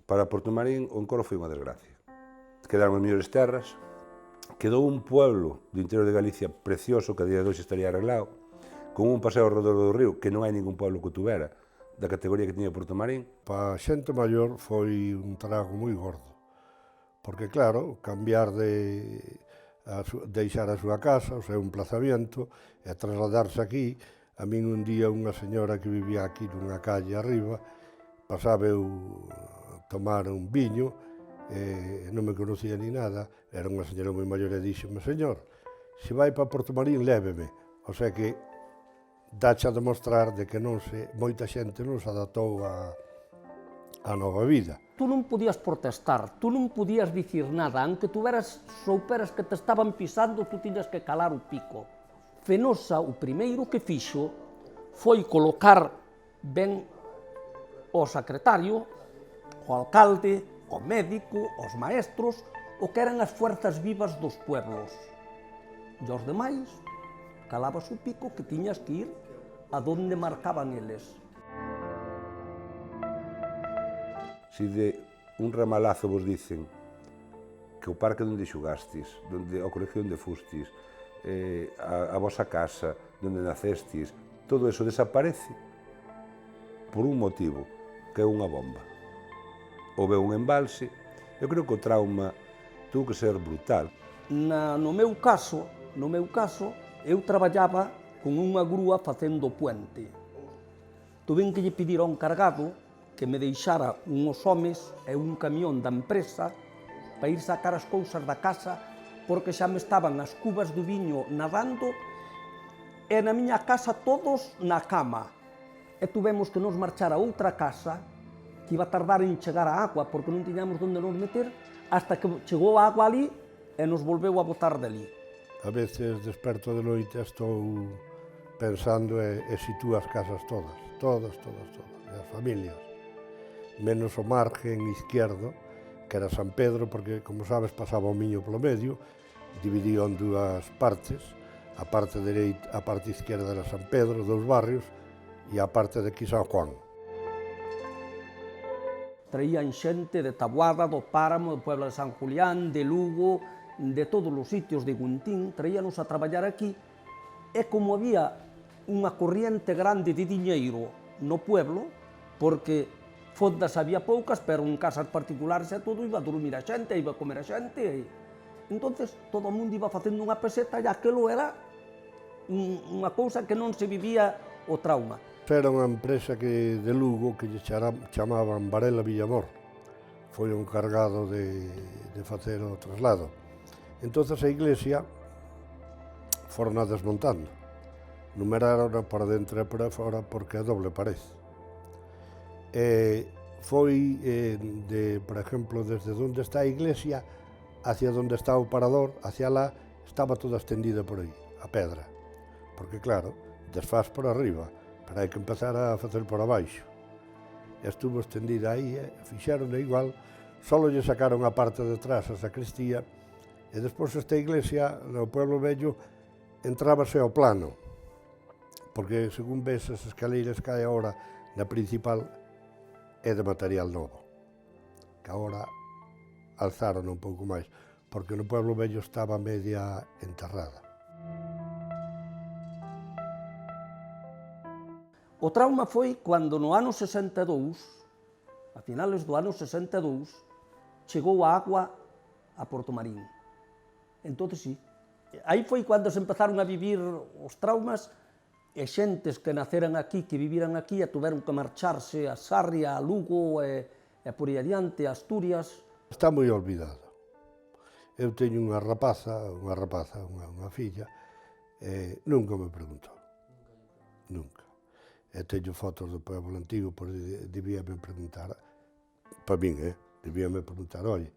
Para Portomarín, o encoro foi unha desgracia. Quedaron as mellores terras, quedou un pueblo do interior de Galicia precioso, que a día de hoxe estaría arreglado, con un paseo ao redor do río, que non hai ningún pueblo que tuvera, da categoría que tiña Portomarín. Para a xente maior foi un trago moi gordo, porque claro, cambiar deixar a súa casa, o seu emplazamiento, e trasladarse aquí. A min un día unha señora que vivía aquí nunha calle arriba, pasaba eu tomar un viño, non me conocía ni nada, era unha señora moi maior e díxeme: señor, se vai para Portomarín, léveme. O sea que dache a demostrar de que moita xente non se adaptou á nova vida. Tú non podías protestar, tú non podías dicir nada, aunque souperas que te estaban pisando, tú tiñas que calar o pico. Fenosa, o primeiro que fixo, foi colocar ben o secretario, o alcalde, o médico, os maestros, o que eran as fuerzas vivas dos pueblos. E os demais, calabas o pico que tiñas que ir a donde marcaban eles. Se de un ramalazo vos dicen que o parque onde xogastes, o colegio onde fustis, a vosa casa, onde nacestis, todo eso desaparece por un motivo, que é unha bomba. Ou ve un embalse. Eu creo que o trauma tuvo que ser brutal. No meu caso, eu traballaba con unha grúa facendo puente. Tuven que lle pedir ao encargado que me deixara unhos homes e un camión da empresa para ir sacar as cousas da casa, porque xa me estaban as cubas do viño nadando e na miña casa todos na cama. E tuvemos que nos marchar a outra casa, que iba a tardar en chegar a agua, porque non tiñamos onde nos meter, hasta que chegou a agua ali e nos volveu a botar dali. A veces desperto de noite estou pensando e sitúo as casas todas, e as familias, menos o margen izquierdo, que era San Pedro, porque, como sabes, pasaba o Miño polo medio, dividía en dúas partes, a parte dereita, a parte izquierda era San Pedro, 2 barrios, e a parte de aquí San Juan. Traían xente de Taboada, do Páramo, do Pueblo de San Julián, de Lugo, de todos os sitios de Guntín, traíanos a traballar aquí, e como había unha corriente grande de diñeiro no pueblo, porque fondas había poucas, pero en casas particulares e todo iba a dormir a xente, iba a comer a xente. Entonces, todo o mundo iba facendo unha peseta e aquilo era unha cousa que non se vivía o trauma. Era unha empresa de Lugo que lle chamaban Varela Villamor. Foi o encargado de facer o traslado. Entonces a iglesia foron a desmontando. Numeraron para dentro e para fora porque é doble pared. Foi, por exemplo, desde onde está a iglesia hacia onde está o parador, hacia lá, estaba toda extendida por aí, a pedra. Porque, claro, desfaz por arriba, pero hai que empezar a facer por abaixo. Estuvo extendida aí, fixeron igual, só lle sacaron a parte de atrás, a sacristía, e despois esta iglesia, no Pueblo Vello, entrábase ao plano, porque, según ves, as escaleiras que hai agora na principal, é de material novo, que agora alzaron un pouco máis, porque no Pueblo Vello estaba media enterrada. O trauma foi cando no ano 62, a finales do ano 62, chegou a agua a Portomarín. Entón, sí, aí foi cando se empezaron a vivir os traumas e xentes que naceran aquí, que viviran aquí, e tuveron que marcharse a Sarria, a Lugo e por aí adiante, a Asturias. Está moi olvidada. Eu teño unha rapaza, unha filla, e nunca me preguntou. Nunca. E teño fotos do pueblo antigo, porque debíame preguntar, para min, debíame preguntar, oye,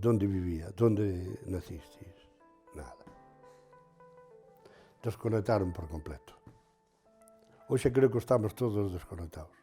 onde vivía, onde nacistes? Nada. Desconectaron por completo. Hoxe creo que estamos todos desconectados.